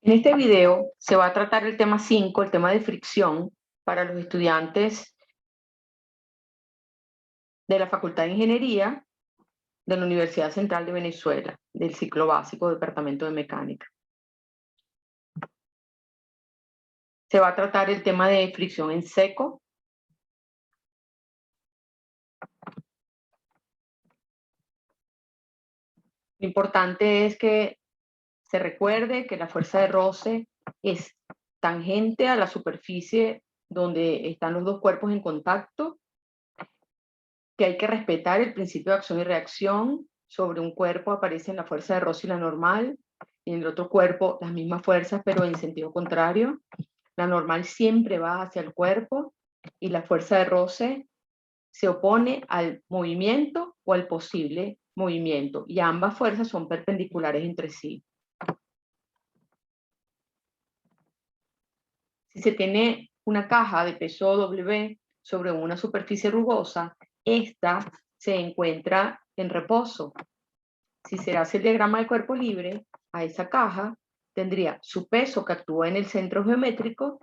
En este video se va a tratar el tema 5, el tema de fricción, para los estudiantes de la Facultad de Ingeniería de la Universidad Central de Venezuela, del ciclo básico, Departamento de Mecánica. Se va a tratar el tema de fricción en seco. Lo importante es que se recuerde que la fuerza de roce es tangente a la superficie donde están los dos cuerpos en contacto, que hay que respetar el principio de acción y reacción. Sobre un cuerpo aparecen la fuerza de roce y la normal, y en el otro cuerpo las mismas fuerzas, pero en sentido contrario. La normal siempre va hacia el cuerpo y la fuerza de roce se opone al movimiento o al posible movimiento, y ambas fuerzas son perpendiculares entre sí. Si se tiene una caja de peso W sobre una superficie rugosa, esta se encuentra en reposo. Si se hace el diagrama de cuerpo libre, a esa caja tendría su peso que actúa en el centro geométrico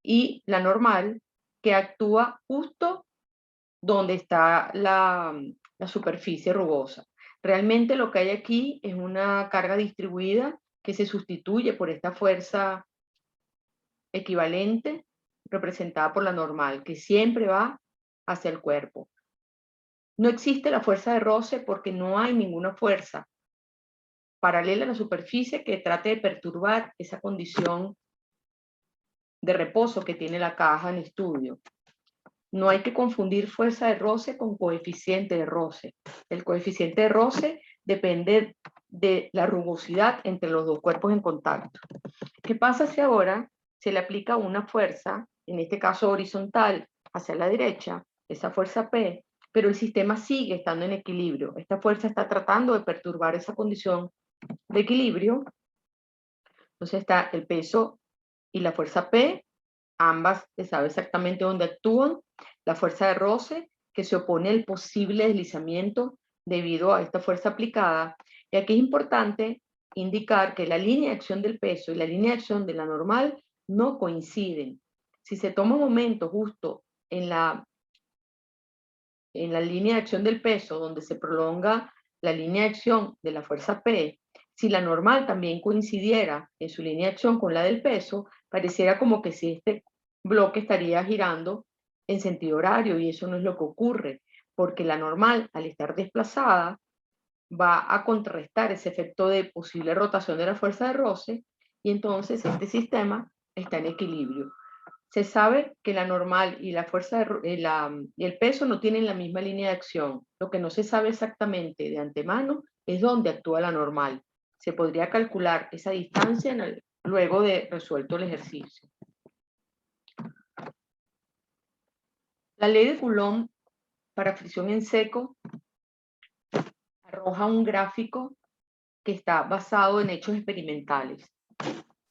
y la normal que actúa justo donde está la superficie rugosa. Realmente lo que hay aquí es una carga distribuida que se sustituye por esta fuerza equivalente representada por la normal, que siempre va hacia el cuerpo. No existe la fuerza de roce porque no hay ninguna fuerza paralela a la superficie que trate de perturbar esa condición de reposo que tiene la caja en estudio. No hay que confundir fuerza de roce con coeficiente de roce. El coeficiente de roce depende de la rugosidad entre los dos cuerpos en contacto. ¿Qué pasa si ahora se le aplica una fuerza, en este caso horizontal, hacia la derecha, esa fuerza P, pero el sistema sigue estando en equilibrio? Esta fuerza está tratando de perturbar esa condición de equilibrio. Entonces está el peso y la fuerza P, ambas se sabe exactamente dónde actúan. La fuerza de roce, que se opone al posible deslizamiento debido a esta fuerza aplicada. Y aquí es importante indicar que la línea de acción del peso y la línea de acción de la normal no coinciden. Si se toma un momento justo en la línea de acción del peso, donde se prolonga la línea de acción de la fuerza P, si la normal también coincidiera en su línea de acción con la del peso, pareciera como que si este bloque estaría girando en sentido horario, y eso no es lo que ocurre, porque la normal, al estar desplazada, va a contrarrestar ese efecto de posible rotación de la fuerza de roce, y entonces este sistema está en equilibrio. Se sabe que la normal y la fuerza y el peso no tienen la misma línea de acción. Lo que no se sabe exactamente de antemano es dónde actúa la normal. Se podría calcular esa distancia luego de resuelto el ejercicio. La ley de Coulomb para fricción en seco arroja un gráfico que está basado en hechos experimentales.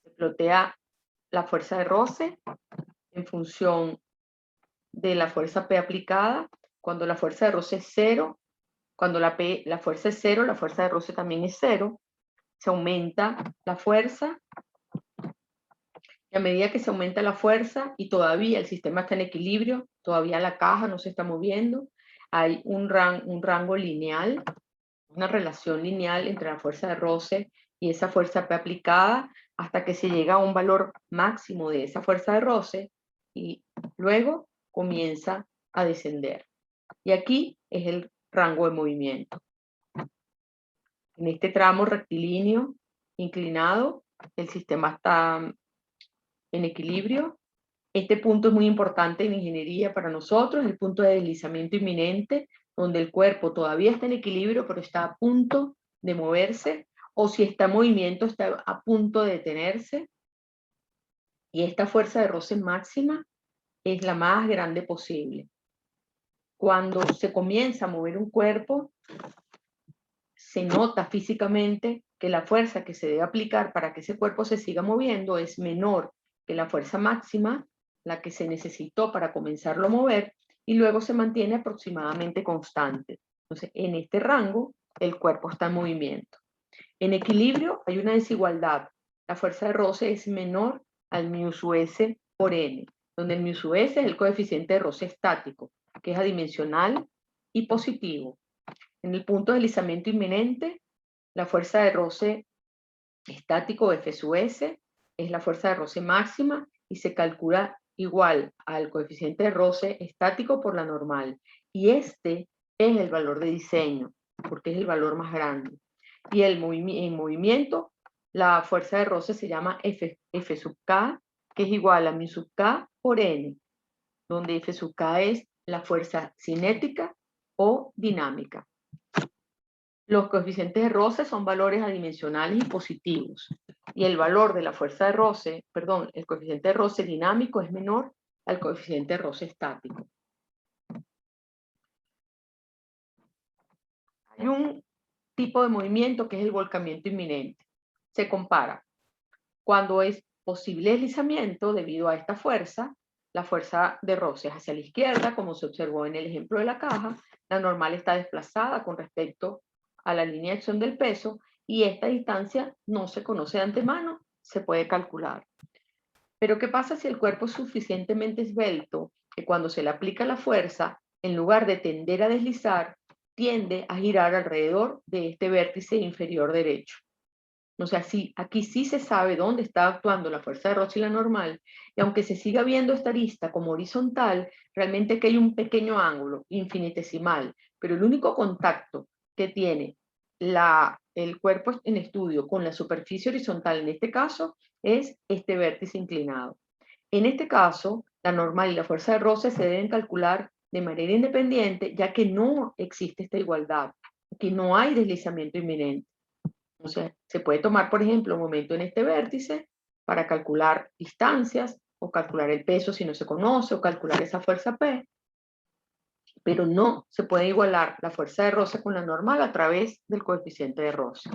Se plotea la fuerza de roce en función de la fuerza P aplicada. Cuando la fuerza de roce es cero, cuando la fuerza es cero, la fuerza de roce también es cero. Se aumenta la fuerza, y a medida que se aumenta la fuerza y todavía el sistema está en equilibrio, todavía la caja no se está moviendo, hay un rango lineal, una relación lineal entre la fuerza de roce y esa fuerza P aplicada, hasta que se llega a un valor máximo de esa fuerza de roce y luego comienza a descender. Y aquí es el rango de movimiento. En este tramo rectilíneo inclinado, el sistema está en equilibrio. Este punto es muy importante en ingeniería para nosotros, el punto de deslizamiento inminente, donde el cuerpo todavía está en equilibrio, pero está a punto de moverse, o si está en movimiento, está a punto de detenerse. Y esta fuerza de roce máxima es la más grande posible. Cuando se comienza a mover un cuerpo, se nota físicamente que la fuerza que se debe aplicar para que ese cuerpo se siga moviendo es menor que la fuerza máxima, la que se necesitó para comenzarlo a mover, y luego se mantiene aproximadamente constante. Entonces, en este rango, el cuerpo está en movimiento. En equilibrio hay una desigualdad la fuerza de roce es menor al mu sub s por n, donde el mu sub s es el coeficiente de roce estático, que es adimensional y positivo. En el punto de deslizamiento inminente, la fuerza de roce estático F sub s es la fuerza de roce máxima y se calcula igual al coeficiente de roce estático por la normal. Y este es el valor de diseño, porque es el valor más grande. Y en movimiento, la fuerza de roce se llama F sub K, que es igual a mu sub K por N, donde F sub K es la fuerza cinética o dinámica. Los coeficientes de roce son valores adimensionales y positivos. Y el valor de la fuerza de roce, perdón, el coeficiente de roce dinámico es menor al coeficiente de roce estático. Hay un tipo de movimiento que es el volcamiento inminente. Se compara cuando es posible deslizamiento debido a esta fuerza, la fuerza de roce es hacia la izquierda, como se observó en el ejemplo de la caja, la normal está desplazada con respecto a la línea de acción del peso y esta distancia no se conoce de antemano, se puede calcular. Pero ¿qué pasa si el cuerpo es suficientemente esbelto que cuando se le aplica la fuerza, en lugar de tender a deslizar, tiende a girar alrededor de este vértice inferior derecho? O sea, sí, aquí sí se sabe dónde está actuando la fuerza de roce y la normal, y aunque se siga viendo esta arista como horizontal, realmente que hay un pequeño ángulo infinitesimal, pero el único contacto que tiene el cuerpo en estudio con la superficie horizontal, en este caso, es este vértice inclinado. En este caso, la normal y la fuerza de roce se deben calcular de manera independiente, ya que no existe esta igualdad, que no hay deslizamiento inminente. Entonces, se puede tomar, por ejemplo, un momento en este vértice para calcular distancias o calcular el peso si no se conoce o calcular esa fuerza P, pero no se puede igualar la fuerza de roce con la normal a través del coeficiente de roce.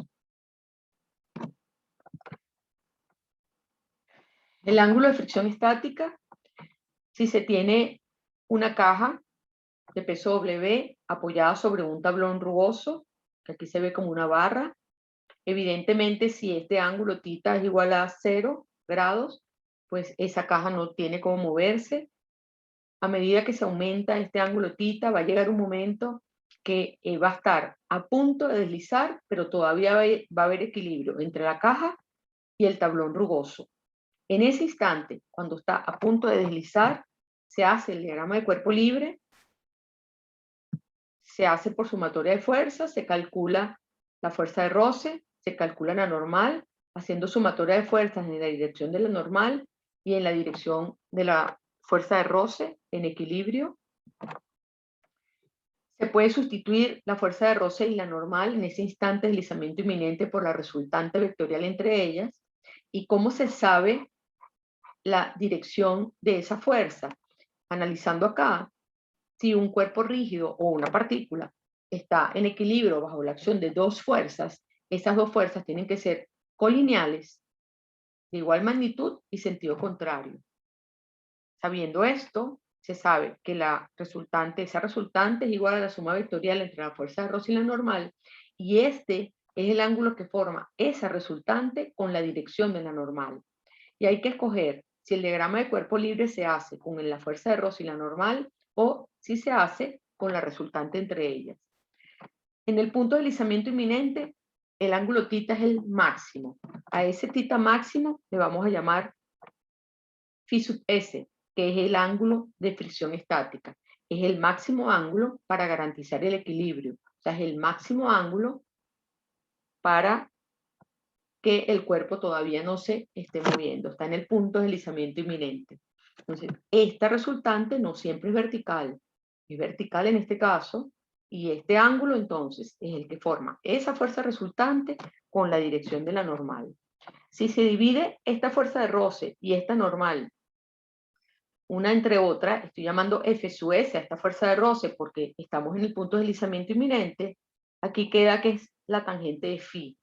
El ángulo de fricción estática, si se tiene una caja de peso W apoyada sobre un tablón rugoso, que aquí se ve como una barra, evidentemente si este ángulo θ es igual a 0 grados, pues esa caja no tiene cómo moverse. A medida que se aumenta este ángulo θ, va a llegar un momento que va a estar a punto de deslizar, pero todavía va a haber equilibrio entre la caja y el tablón rugoso. En ese instante, cuando está a punto de deslizar, se hace el diagrama de cuerpo libre, se hace por sumatoria de fuerzas, se calcula la fuerza de roce, se calcula la normal, haciendo sumatoria de fuerzas en la dirección de la normal y en la dirección de la fuerza de roce en equilibrio. Se puede sustituir la fuerza de roce y la normal en ese instante de deslizamiento inminente por la resultante vectorial entre ellas. ¿Y cómo se sabe la dirección de esa fuerza? Analizando acá, si un cuerpo rígido o una partícula está en equilibrio bajo la acción de dos fuerzas, esas dos fuerzas tienen que ser colineales, de igual magnitud y sentido contrario. Sabiendo esto, se sabe que esa resultante es igual a la suma vectorial entre la fuerza de roce y la normal, y este es el ángulo que forma esa resultante con la dirección de la normal. Y hay que escoger si el diagrama de cuerpo libre se hace con la fuerza de roce y la normal o si se hace con la resultante entre ellas. En el punto de deslizamiento inminente, el ángulo θ es el máximo. A ese θ máximo le vamos a llamar phi sub s, que es el ángulo de fricción estática. Es el máximo ángulo para garantizar el equilibrio. O sea, es el máximo ángulo para que el cuerpo todavía no se esté moviendo. Está en el punto de deslizamiento inminente. Entonces, esta resultante no siempre es vertical. Es vertical en este caso. Y este ángulo, entonces, es el que forma esa fuerza resultante con la dirección de la normal. Si se divide esta fuerza de roce y esta normal una entre otra, estoy llamando F sub S a esta fuerza de roce porque estamos en el punto de deslizamiento inminente, aquí queda que es la tangente de phi.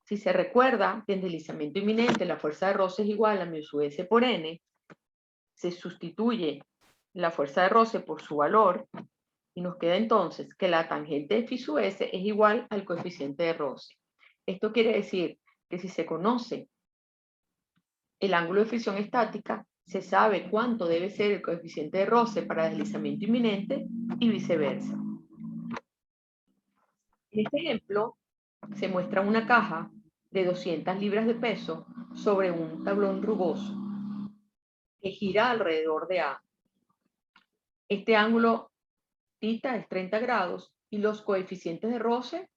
Si se recuerda que en deslizamiento inminente la fuerza de roce es igual a mu sub S por N, se sustituye la fuerza de roce por su valor y nos queda entonces que la tangente de phi sub S es igual al coeficiente de roce. Esto quiere decir que si se conoce el ángulo de fricción estática, se sabe cuánto debe ser el coeficiente de roce para deslizamiento inminente y viceversa. En este ejemplo, se muestra una caja de 200 libras de peso sobre un tablón rugoso que gira alrededor de A. Este ángulo θ es 30 grados y los coeficientes de roce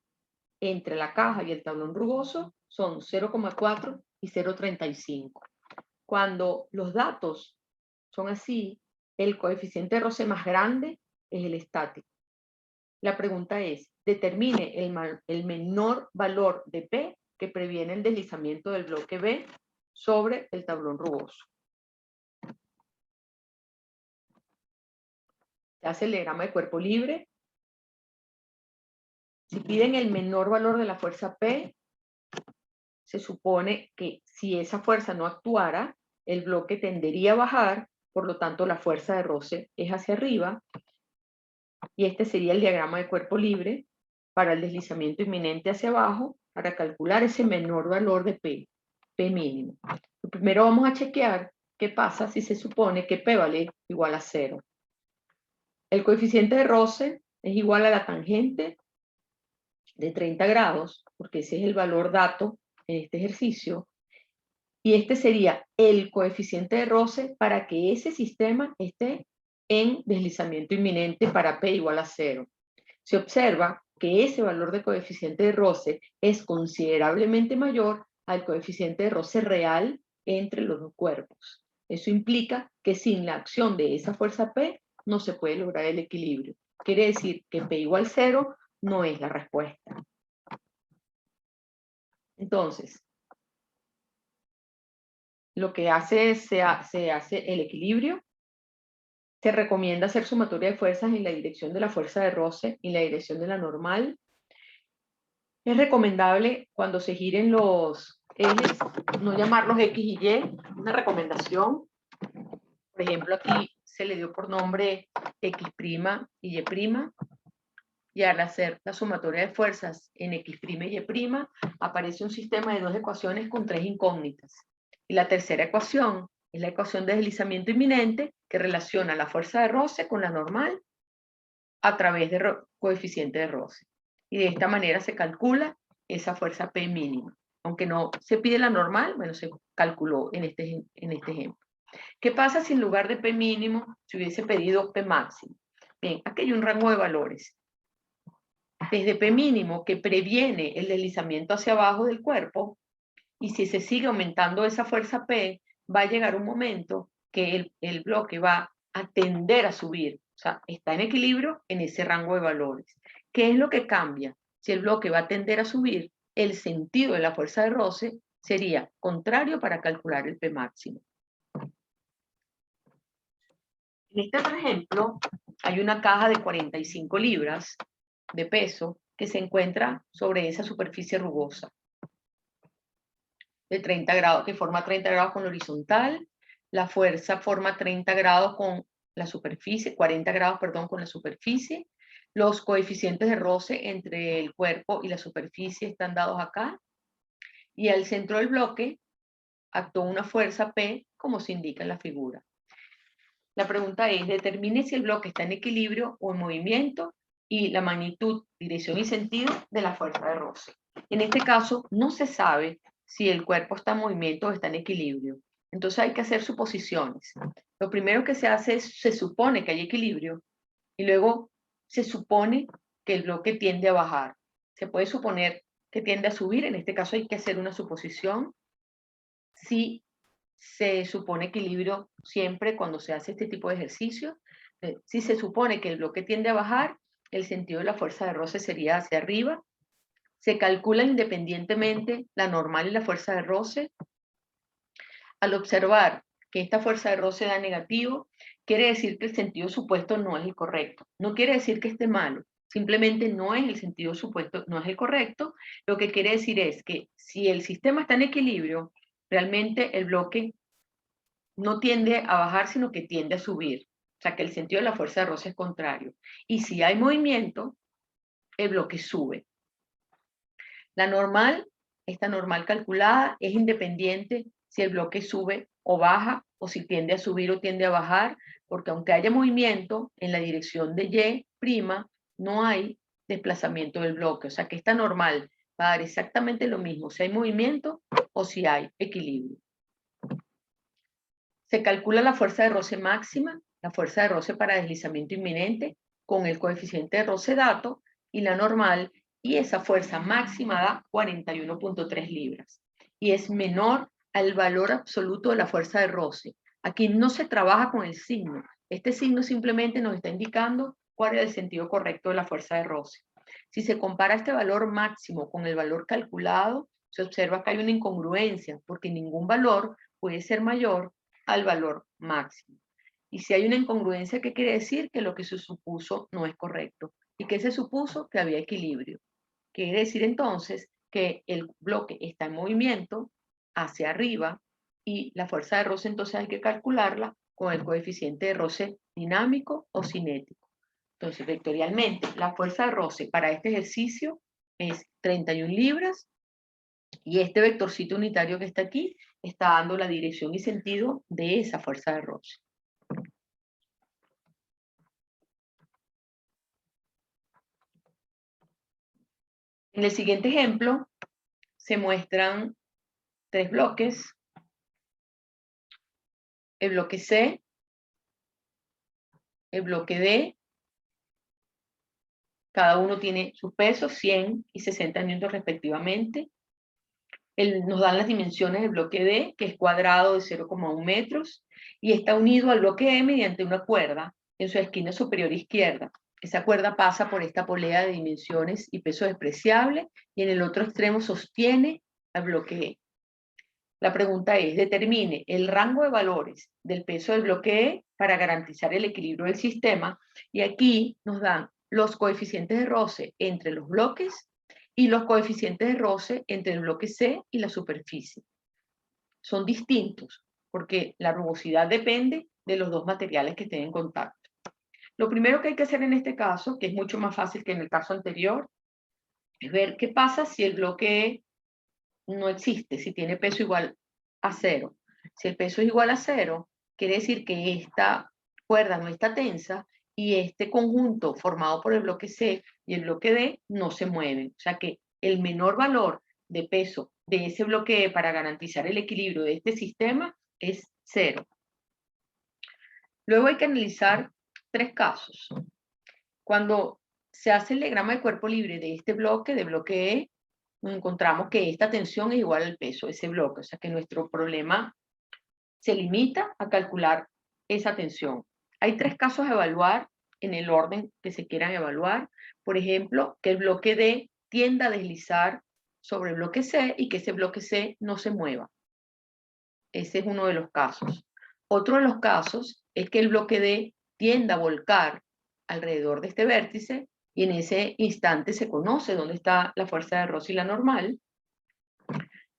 entre la caja y el tablón rugoso son 0,4 y 0,35. Cuando los datos son así, el coeficiente de roce más grande es el estático. La pregunta es, determine el menor valor de P que previene el deslizamiento del bloque B sobre el tablón rugoso. Se hace el diagrama de cuerpo libre. Si piden el menor valor de la fuerza P, se supone que si esa fuerza no actuara, el bloque tendería a bajar, por lo tanto la fuerza de roce es hacia arriba, y este sería el diagrama de cuerpo libre para el deslizamiento inminente hacia abajo, para calcular ese menor valor de P mínimo. Primero vamos a chequear qué pasa si se supone que P vale igual a 0. El coeficiente de roce es igual a la tangente de 30 grados, porque ese es el valor dato en este ejercicio, y este sería el coeficiente de roce para que ese sistema esté en deslizamiento inminente para P igual a 0. Se observa que ese valor de coeficiente de roce es considerablemente mayor al coeficiente de roce real entre los dos cuerpos. Eso implica que sin la acción de esa fuerza P no se puede lograr el equilibrio. Quiere decir que P igual 0 no es la respuesta. Entonces, lo que hace es, se hace el equilibrio. Se recomienda hacer sumatoria de fuerzas en la dirección de la fuerza de roce y en la dirección de la normal. Es recomendable cuando se giren los ejes, no llamarlos X y Y, una recomendación. Por ejemplo, aquí se le dio por nombre X' y Y', y al hacer la sumatoria de fuerzas en X' y Y', aparece un sistema de dos ecuaciones con tres incógnitas. Y la tercera ecuación es la ecuación de deslizamiento inminente que relaciona la fuerza de roce con la normal a través de coeficiente de roce. Y de esta manera se calcula esa fuerza P mínima. Aunque no se pide la normal, bueno, se calculó en este ejemplo. ¿Qué pasa si en lugar de P mínimo se hubiese pedido P máximo? Bien, aquí hay un rango de valores. Desde P mínimo, que previene el deslizamiento hacia abajo del cuerpo, y si se sigue aumentando esa fuerza P, va a llegar un momento que el bloque va a tender a subir. O sea, está en equilibrio en ese rango de valores. ¿Qué es lo que cambia? Si el bloque va a tender a subir, el sentido de la fuerza de roce sería contrario para calcular el P máximo. En este otro ejemplo, hay una caja de 45 libras de peso que se encuentra sobre esa superficie rugosa de 30 grados, que forma 30 grados con la horizontal. La fuerza forma 30 grados con la superficie, 40 grados, perdón, con la superficie. Los coeficientes de roce entre el cuerpo y la superficie están dados acá. Y al centro del bloque actuó una fuerza P, como se indica en la figura. La pregunta es, determine si el bloque está en equilibrio o en movimiento y la magnitud, dirección y sentido de la fuerza de roce. En este caso, no se sabe si el cuerpo está en movimiento o está en equilibrio. Entonces hay que hacer suposiciones. Lo primero que se hace es, se supone que hay equilibrio y luego se supone que el bloque tiende a bajar. Se puede suponer que tiende a subir, en este caso hay que hacer una suposición. Si se supone equilibrio siempre cuando se hace este tipo de ejercicio. Si se supone que el bloque tiende a bajar, el sentido de la fuerza de roce sería hacia arriba. Se calcula independientemente la normal y la fuerza de roce. Al observar que esta fuerza de roce da negativo, quiere decir que el sentido supuesto no es el correcto. No quiere decir que esté malo, simplemente no es el sentido supuesto, no es el correcto. Lo que quiere decir es que si el sistema está en equilibrio, realmente el bloque no tiende a bajar, sino que tiende a subir. O sea, que el sentido de la fuerza de roce es contrario. Y si hay movimiento, el bloque sube. La normal esta normal calculada es independiente si el bloque sube o baja, o si tiende a subir o tiende a bajar, porque aunque haya movimiento en la dirección de Y', no hay desplazamiento del bloque. O sea que esta normal va a dar exactamente lo mismo si hay movimiento o si hay equilibrio. Se calcula la fuerza de roce máxima, la fuerza de roce para deslizamiento inminente, con el coeficiente de roce dato y la normal, y esa fuerza máxima da 41.3 libras. Y es menor al valor absoluto de la fuerza de roce. Aquí no se trabaja con el signo. Este signo simplemente nos está indicando cuál es el sentido correcto de la fuerza de roce. Si se compara este valor máximo con el valor calculado, se observa que hay una incongruencia, porque ningún valor puede ser mayor al valor máximo. Y si hay una incongruencia, ¿qué quiere decir? Que lo que se supuso no es correcto. ¿Y qué se supuso? Que había equilibrio. Quiere decir entonces que el bloque está en movimiento hacia arriba y la fuerza de roce entonces hay que calcularla con el coeficiente de roce dinámico o cinético. Entonces, vectorialmente, la fuerza de roce para este ejercicio es 31 libras y este vectorcito unitario que está aquí está dando la dirección y sentido de esa fuerza de roce. En el siguiente ejemplo se muestran 3 bloques. El bloque C, el bloque D, cada uno tiene sus pesos, 100 y 60 newtons respectivamente. Nos dan las dimensiones del bloque D, que es cuadrado de 0,1 metros, y está unido al bloque E mediante una cuerda en su esquina superior izquierda. Esa cuerda pasa por esta polea de dimensiones y peso despreciable, y en el otro extremo sostiene al bloque E. La pregunta es, determine el rango de valores del peso del bloque E para garantizar el equilibrio del sistema, y aquí nos dan los coeficientes de roce entre los bloques y los coeficientes de roce entre el bloque C y la superficie. Son distintos porque la rugosidad depende de los dos materiales que estén en contacto. Lo primero que hay que hacer en este caso, que es mucho más fácil que en el caso anterior, es ver qué pasa si el bloque E no existe, si tiene peso igual a 0. Si el peso es igual a 0, quiere decir que esta cuerda no está tensa y este conjunto formado por el bloque C y el bloque D no se mueven. O sea que el menor valor de peso de ese bloque E para garantizar el equilibrio de este sistema es 0. Luego hay que analizar 3 casos. Cuando se hace el diagrama de cuerpo libre de este bloque, de bloque E, nos encontramos que esta tensión es igual al peso de ese bloque. O sea que nuestro problema se limita a calcular esa tensión. Hay 3 casos a evaluar en el orden que se quieran evaluar. Por ejemplo, que el bloque D tienda a deslizar sobre el bloque C y que ese bloque C no se mueva. Ese es uno de los casos. Otro de los casos es que el bloque D tienda a volcar alrededor de este vértice y en ese instante se conoce dónde está la fuerza de roce y la normal.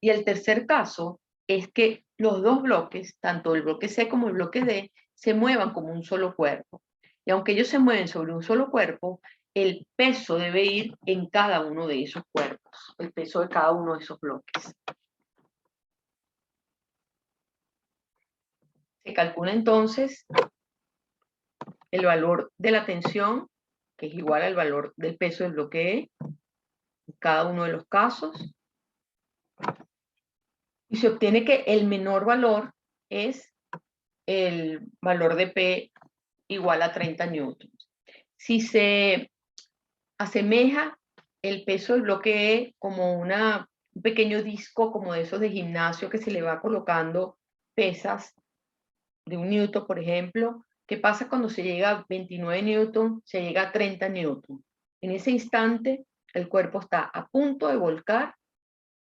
Y el tercer caso es que los dos bloques, tanto el bloque C como el bloque D, se muevan como un solo cuerpo. Y aunque ellos se mueven sobre un solo cuerpo, el peso debe ir en cada uno de esos cuerpos, el peso de cada uno de esos bloques. Se calcula entonces el valor de la tensión, que es igual al valor del peso del bloque E, en cada uno de los casos. Y se obtiene que el menor valor es el valor de P igual a 30 newtons. Si se asemeja el peso del bloque E como un pequeño disco como de esos de gimnasio que se le va colocando pesas de 1 newton, por ejemplo, ¿qué pasa cuando se llega a 29 newton? Se llega a 30 newton. En ese instante, el cuerpo está a punto de volcar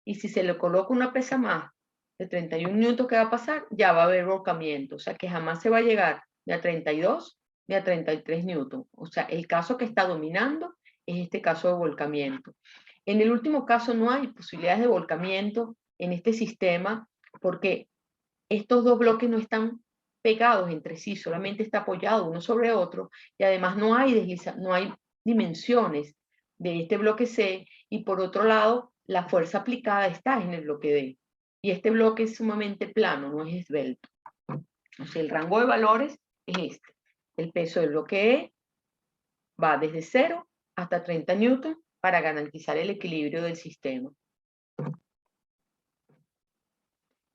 y si se le coloca una pesa más de 31 newton, ¿qué va a pasar? Ya va a haber volcamiento, o sea que jamás se va a llegar ni a 32 ni a 33 newton. O sea, el caso que está dominando es este caso de volcamiento. En el último caso no hay posibilidades de volcamiento en este sistema porque estos dos bloques no están pegados entre sí, solamente está apoyado uno sobre otro y además no hay dimensiones de este bloque C y por otro lado la fuerza aplicada está en el bloque D. Y este bloque es sumamente plano, no es esbelto. Entonces el rango de valores es este. El peso del bloque E va desde 0 hasta 30 newtons para garantizar el equilibrio del sistema.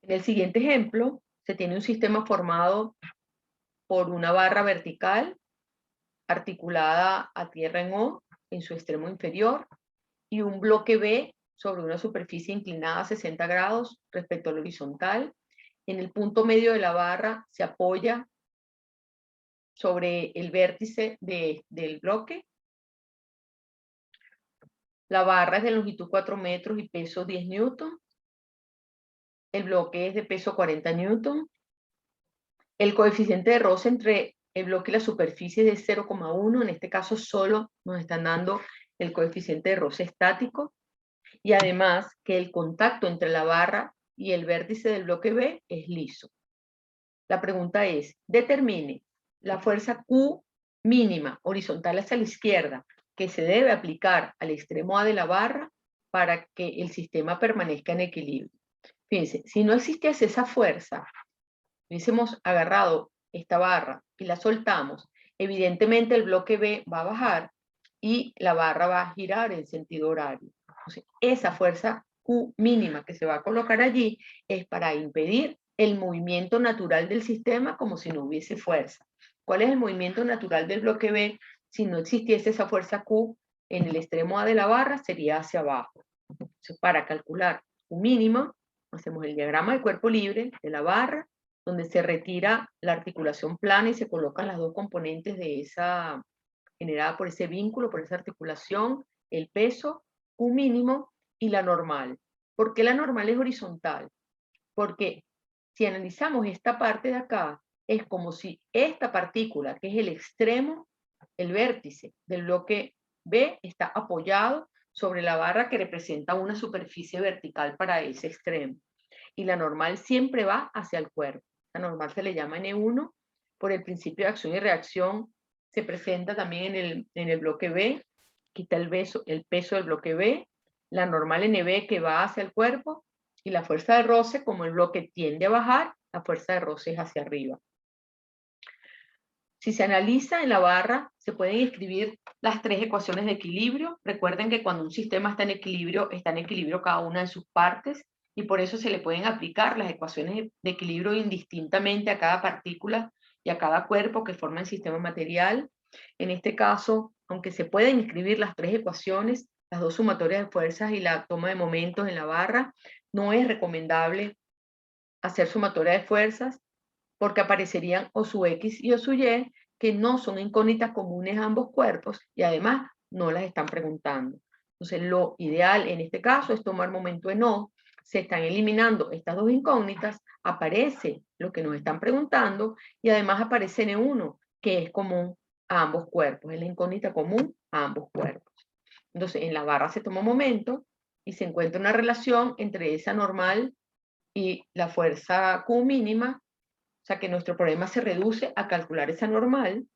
En el siguiente ejemplo, se tiene un sistema formado por una barra vertical articulada a tierra en O en su extremo inferior y un bloque B sobre una superficie inclinada a 60 grados respecto al horizontal. En el punto medio de la barra se apoya sobre el vértice del bloque. La barra es de longitud 4 metros y peso 10 newtons. El bloque es de peso 40 newtons. El coeficiente de roce entre el bloque y la superficie es de 0,1. En este caso solo nos están dando el coeficiente de roce estático. Y además que el contacto entre la barra y el vértice del bloque B es liso. La pregunta es, determine la fuerza Q mínima horizontal hacia la izquierda que se debe aplicar al extremo A de la barra para que el sistema permanezca en equilibrio. Fíjense, si no existiese esa fuerza, hubiésemos agarrado esta barra y la soltamos, evidentemente el bloque B va a bajar y la barra va a girar en sentido horario. Entonces, esa fuerza Q mínima que se va a colocar allí es para impedir el movimiento natural del sistema como si no hubiese fuerza. ¿Cuál es el movimiento natural del bloque B? Si no existiese esa fuerza Q en el extremo A de la barra, sería hacia abajo. Entonces, para calcular Q mínima, hacemos el diagrama de cuerpo libre de la barra, donde se retira la articulación plana y se colocan las dos componentes de esa, generada por ese vínculo, por esa articulación, el peso, Q mínimo y la normal. ¿Por qué la normal es horizontal? Porque si analizamos esta parte de acá, es como si esta partícula, que es el extremo, el vértice del bloque B, está apoyado sobre la barra que representa una superficie vertical para ese extremo. Y la normal siempre va hacia el cuerpo. La normal se le llama N1 por el principio de acción y reacción. Se presenta también en el bloque B, quita el peso del bloque B, la normal NB que va hacia el cuerpo y la fuerza de roce, como el bloque tiende a bajar, la fuerza de roce es hacia arriba. Si se analiza en la barra, se pueden escribir las tres ecuaciones de equilibrio. Recuerden que cuando un sistema está en equilibrio cada una de sus partes y por eso se le pueden aplicar las ecuaciones de equilibrio indistintamente a cada partícula y a cada cuerpo que forma el sistema material. En este caso, aunque se pueden escribir las tres ecuaciones, las dos sumatorias de fuerzas y la toma de momentos en la barra, no es recomendable hacer sumatoria de fuerzas porque aparecerían o su X y o su Y, que no son incógnitas comunes a ambos cuerpos y además no las están preguntando. Entonces lo ideal en este caso es tomar momento en O, se están eliminando estas dos incógnitas, aparece lo que nos están preguntando y además aparece N1, que es común a ambos cuerpos, es la incógnita común a ambos cuerpos. Entonces en la barra se toma momento y se encuentra una relación entre esa normal y la fuerza Q mínima. O sea que nuestro problema se reduce a calcular esa normal.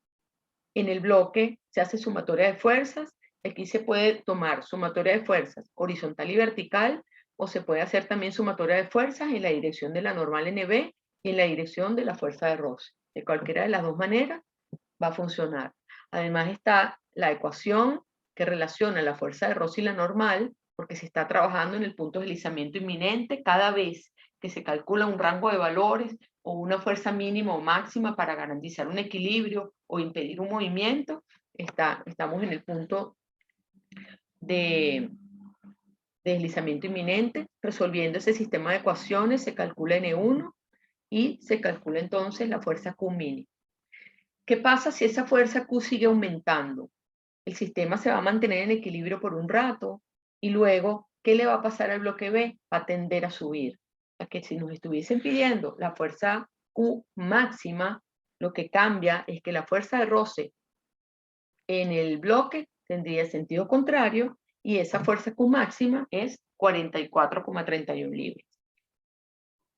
En el bloque se hace sumatoria de fuerzas. Aquí se puede tomar sumatoria de fuerzas horizontal y vertical, o se puede hacer también sumatoria de fuerzas en la dirección de la normal NB y en la dirección de la fuerza de roce. De cualquiera de las dos maneras va a funcionar. Además está la ecuación que relaciona la fuerza de roce y la normal, porque se está trabajando en el punto de deslizamiento inminente cada vez que se calcula un rango de valores o una fuerza mínima o máxima para garantizar un equilibrio o impedir un movimiento, estamos en el punto de deslizamiento inminente, resolviendo ese sistema de ecuaciones, se calcula N1 y se calcula entonces la fuerza Q mínima. ¿Qué pasa si esa fuerza Q sigue aumentando? El sistema se va a mantener en equilibrio por un rato y luego, ¿qué le va a pasar al bloque B? Va a tender a subir. O sea que si nos estuviesen pidiendo la fuerza Q máxima, lo que cambia es que la fuerza de roce en el bloque tendría sentido contrario y esa fuerza Q máxima es 44,31 libras.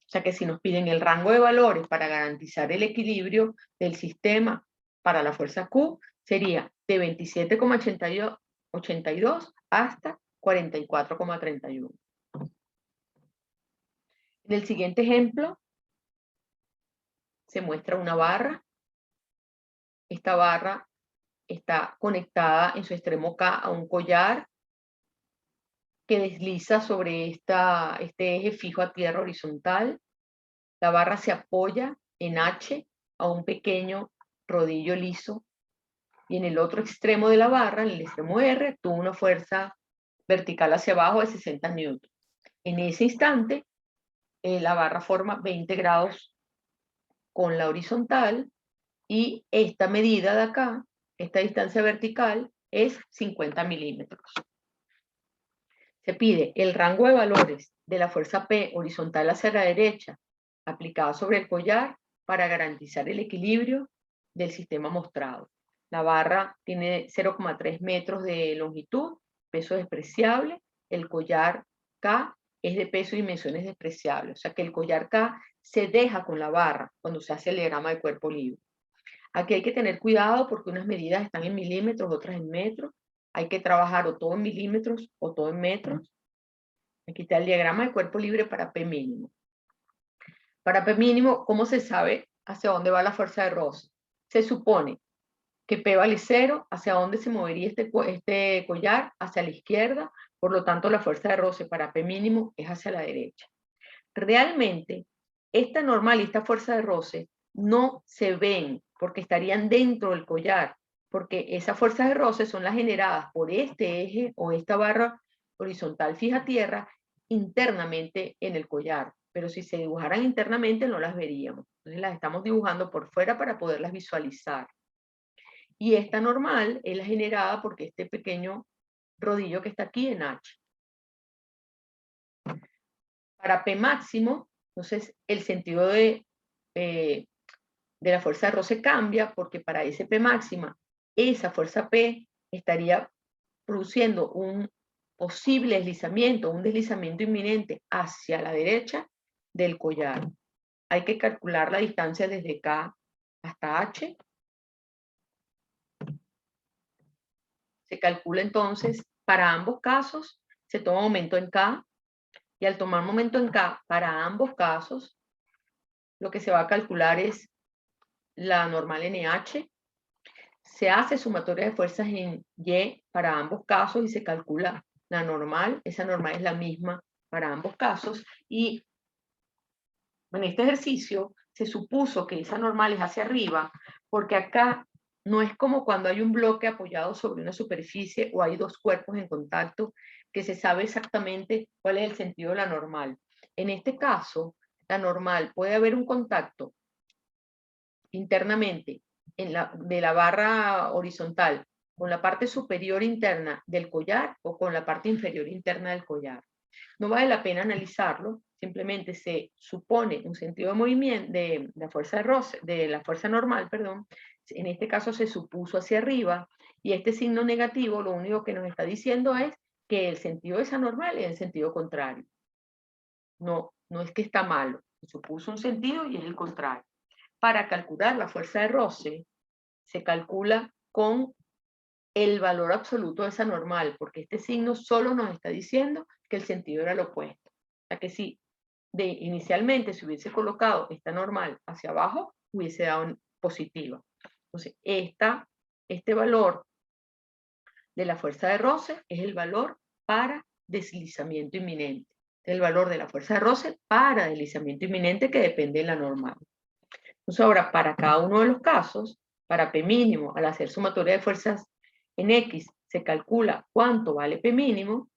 O sea que si nos piden el rango de valores para garantizar el equilibrio del sistema para la fuerza Q, sería de 27,82 hasta 44,31. En el siguiente ejemplo, se muestra una barra. Esta barra está conectada en su extremo K a un collar que desliza sobre este eje fijo a tierra horizontal. La barra se apoya en H a un pequeño rodillo liso y en el otro extremo de la barra, en el extremo R, actúa una fuerza vertical hacia abajo de 60 newtons. En ese instante, la barra forma 20 grados con la horizontal y esta medida de acá, esta distancia vertical, es 50 milímetros. Se pide el rango de valores de la fuerza P horizontal hacia la derecha aplicada sobre el collar para garantizar el equilibrio del sistema mostrado. La barra tiene 0,3 metros de longitud, peso despreciable, el collar K es de peso y dimensiones despreciables, o sea que el collar K se deja con la barra cuando se hace el diagrama de cuerpo libre. Aquí hay que tener cuidado porque unas medidas están en milímetros, otras en metros. Hay que trabajar o todo en milímetros o todo en metros. Aquí está el diagrama de cuerpo libre para P mínimo. Para P mínimo, ¿cómo se sabe hacia dónde va la fuerza de roce? Se supone que P vale 0, hacia dónde se movería este collar, hacia la izquierda, por lo tanto la fuerza de roce para P mínimo es hacia la derecha. Realmente, esta normal y esta fuerza de roce no se ven porque estarían dentro del collar, porque esas fuerzas de roce son las generadas por este eje o esta barra horizontal fija a tierra internamente en el collar, pero si se dibujaran internamente no las veríamos. Entonces las estamos dibujando por fuera para poderlas visualizar. Y esta normal es la generada porque este pequeño rodillo que está aquí en H. Para P máximo, entonces el sentido de la fuerza de roce cambia porque para ese P máxima, esa fuerza P estaría produciendo un posible deslizamiento, un deslizamiento inminente hacia la derecha del collar. Hay que calcular la distancia desde K hasta H. Se calcula entonces, para ambos casos, se toma momento en K, y al tomar momento en K para ambos casos, lo que se va a calcular es la normal NH, se hace sumatoria de fuerzas en Y para ambos casos y se calcula la normal, esa normal es la misma para ambos casos, y en este ejercicio se supuso que esa normal es hacia arriba, porque acá no es como cuando hay un bloque apoyado sobre una superficie o hay dos cuerpos en contacto, que se sabe exactamente cuál es el sentido de la normal. En este caso, la normal puede haber un contacto internamente de la barra horizontal con la parte superior interna del collar o con la parte inferior interna del collar. No vale la pena analizarlo, simplemente se supone un sentido de movimiento de la fuerza de roce, de la fuerza normal, perdón. En este caso se supuso hacia arriba y este signo negativo lo único que nos está diciendo es que el sentido de esa normal es el sentido contrario. No es que está malo, se supuso un sentido y es el contrario. Para calcular la fuerza de roce, se calcula con el valor absoluto de esa normal, porque este signo solo nos está diciendo que el sentido era el opuesto. O sea que si inicialmente se hubiese colocado esta normal hacia abajo, hubiese dado positiva. Entonces, este valor de la fuerza de roce es el valor para deslizamiento inminente. El valor de la fuerza de roce para deslizamiento inminente que depende de la normal. Entonces ahora, para cada uno de los casos, para P mínimo, al hacer sumatoria de fuerzas en X, se calcula cuánto vale P mínimo.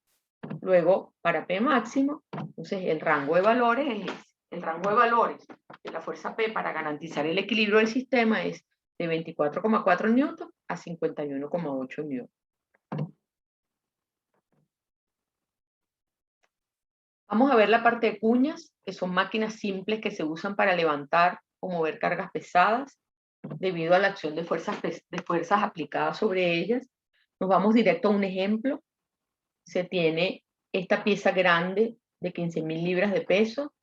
Luego, para P máximo, entonces el rango de valores es ese. El rango de valores de la fuerza P para garantizar el equilibrio del sistema es de 24,4 newton a 51,8 newton. Vamos a ver la parte de cuñas, que son máquinas simples que se usan para levantar o mover cargas pesadas debido a la acción de fuerzas aplicadas sobre ellas. Nos vamos directo a un ejemplo. Se tiene esta pieza grande de 15.000 libras de peso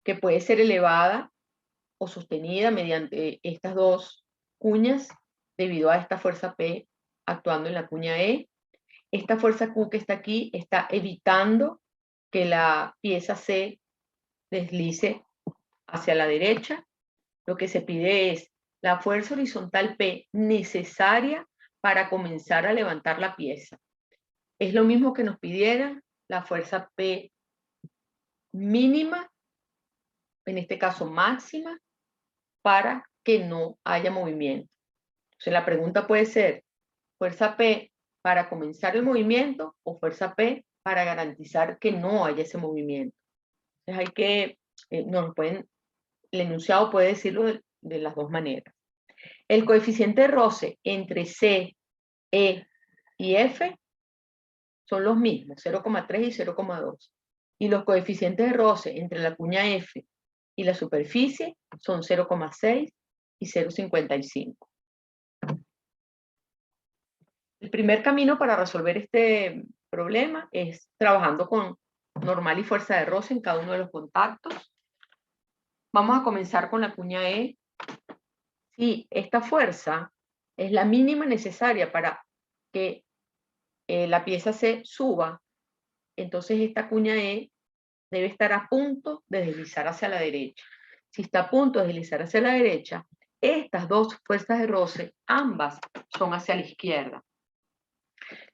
que puede ser elevada o sostenida mediante estas dos cuñas debido a esta fuerza P actuando en la cuña E. esta fuerza Q que está aquí está evitando que la pieza C deslice hacia la derecha. Lo que se pide es la fuerza horizontal P necesaria para comenzar a levantar la pieza. Es lo mismo que nos pidieran la fuerza P mínima, en este caso máxima, para que no haya movimiento. Entonces la pregunta puede ser, fuerza P para comenzar el movimiento o fuerza P para garantizar que no haya ese movimiento. Entonces hay que, el enunciado puede decirlo de las dos maneras. El coeficiente de roce entre C, E y F son los mismos, 0,3 y 0,2. Y los coeficientes de roce entre la cuña F y la superficie son 0,6 y 0,55. El primer camino para resolver este problema es trabajando con normal y fuerza de roce en cada uno de los contactos. Vamos a comenzar con la cuña E. Si esta fuerza es la mínima necesaria para que la pieza se suba, entonces esta cuña E debe estar a punto de deslizar hacia la derecha. Si está a punto de deslizar hacia la derecha, estas dos fuerzas de roce, ambas son hacia la izquierda.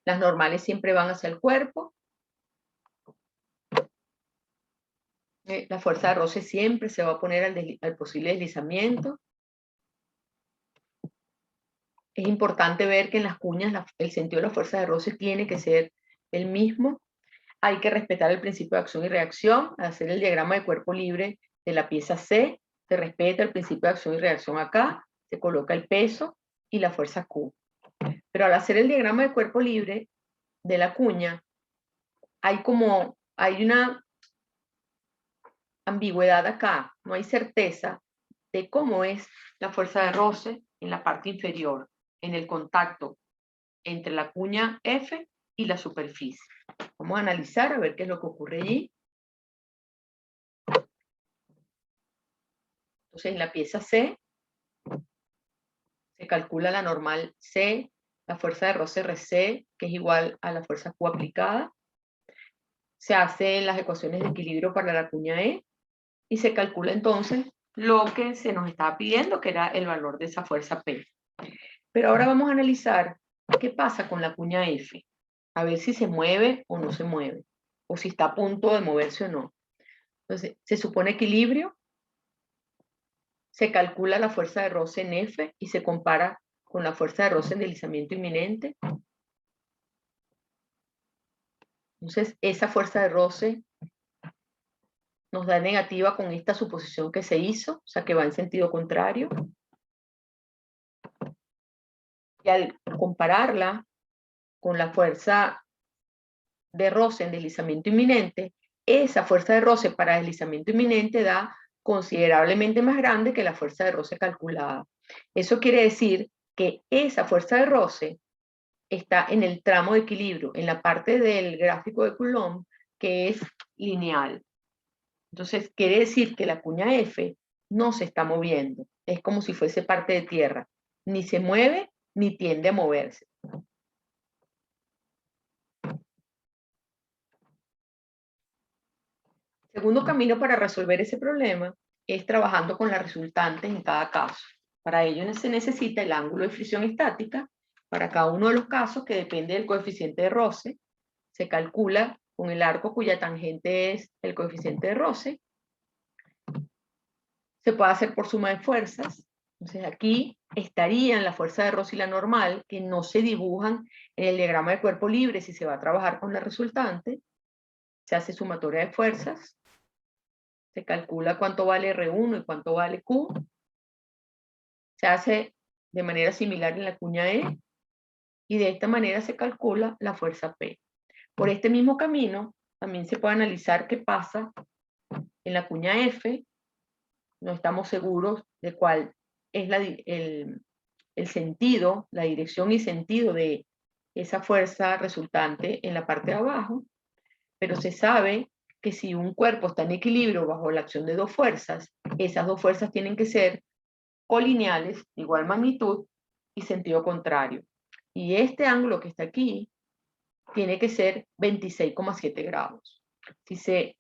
Las normales siempre van hacia el cuerpo. La fuerza de roce siempre se va a poner al posible deslizamiento. Es importante ver que en las cuñas el sentido de la fuerza de roce tiene que ser el mismo. Hay que respetar el principio de acción y reacción. Al hacer el diagrama de cuerpo libre de la pieza C, se respeta el principio de acción y reacción acá, se coloca el peso y la fuerza Q. Pero al hacer el diagrama de cuerpo libre de la cuña, hay una ambigüedad acá, no hay certeza de cómo es la fuerza de roce en la parte inferior, en el contacto entre la cuña F y la superficie. Vamos a analizar a ver qué es lo que ocurre allí. Entonces, en la pieza C, se calcula la normal C, la fuerza de roce RC, que es igual a la fuerza Q aplicada. Se hacen las ecuaciones de equilibrio para la cuña E y se calcula entonces lo que se nos estaba pidiendo, que era el valor de esa fuerza P. Pero ahora vamos a analizar qué pasa con la cuña F, a ver si se mueve o no se mueve, o si está a punto de moverse o no. Entonces, se supone equilibrio, se calcula la fuerza de roce en F y se compara con la fuerza de roce en deslizamiento inminente. Entonces, esa fuerza de roce nos da negativa con esta suposición que se hizo, o sea que va en sentido contrario. Y al compararla con la fuerza de roce en deslizamiento inminente, esa fuerza de roce para deslizamiento inminente da considerablemente más grande que la fuerza de roce calculada. Eso quiere decir que esa fuerza de roce está en el tramo de equilibrio, en la parte del gráfico de Coulomb, que es lineal. Entonces, quiere decir que la cuña F no se está moviendo. Es como si fuese parte de tierra. Ni se mueve, ni tiende a moverse. Segundo camino para resolver ese problema es trabajando con las resultantes en cada caso. Para ello se necesita el ángulo de fricción estática para cada uno de los casos, que depende del coeficiente de roce. Se calcula con el arco cuya tangente es el coeficiente de roce. Se puede hacer por suma de fuerzas. Entonces aquí estarían la fuerza de roce y la normal, que no se dibujan en el diagrama de cuerpo libre si se va a trabajar con la resultante. Se hace sumatoria de fuerzas. Se calcula cuánto vale R1 y cuánto vale Q. Se hace de manera similar en la cuña E. Y de esta manera se calcula la fuerza P. Por este mismo camino, también se puede analizar qué pasa en la cuña F. No estamos seguros de cuál es el sentido, la dirección y sentido de esa fuerza resultante en la parte de abajo, pero se sabe que si un cuerpo está en equilibrio bajo la acción de dos fuerzas, esas dos fuerzas tienen que ser colineales, de igual magnitud y sentido contrario. Y este ángulo que está aquí tiene que ser 26,7 grados. Si se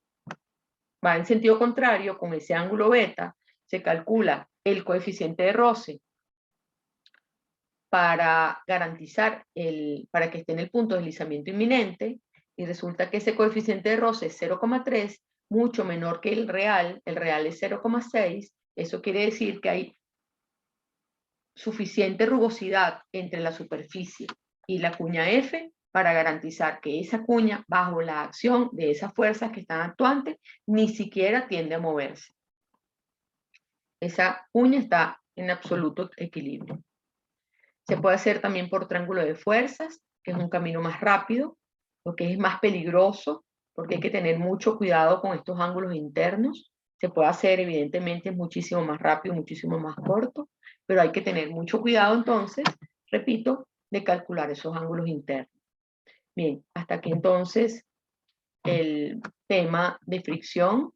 va en sentido contrario, con ese ángulo beta, se calcula el coeficiente de roce para garantizar para que esté en el punto de deslizamiento inminente, y resulta que ese coeficiente de roce es 0,3, mucho menor que el real es 0,6, eso quiere decir que hay suficiente rugosidad entre la superficie y la cuña F para garantizar que esa cuña, bajo la acción de esas fuerzas que están actuantes, ni siquiera tiende a moverse. Esa cuña está en absoluto equilibrio. Se puede hacer también por triángulo de fuerzas, que es un camino más rápido, lo que es más peligroso, porque hay que tener mucho cuidado con estos ángulos internos. Se puede hacer, evidentemente, muchísimo más rápido, muchísimo más corto, pero hay que tener mucho cuidado entonces, repito, de calcular esos ángulos internos. Bien, hasta aquí entonces el tema de fricción.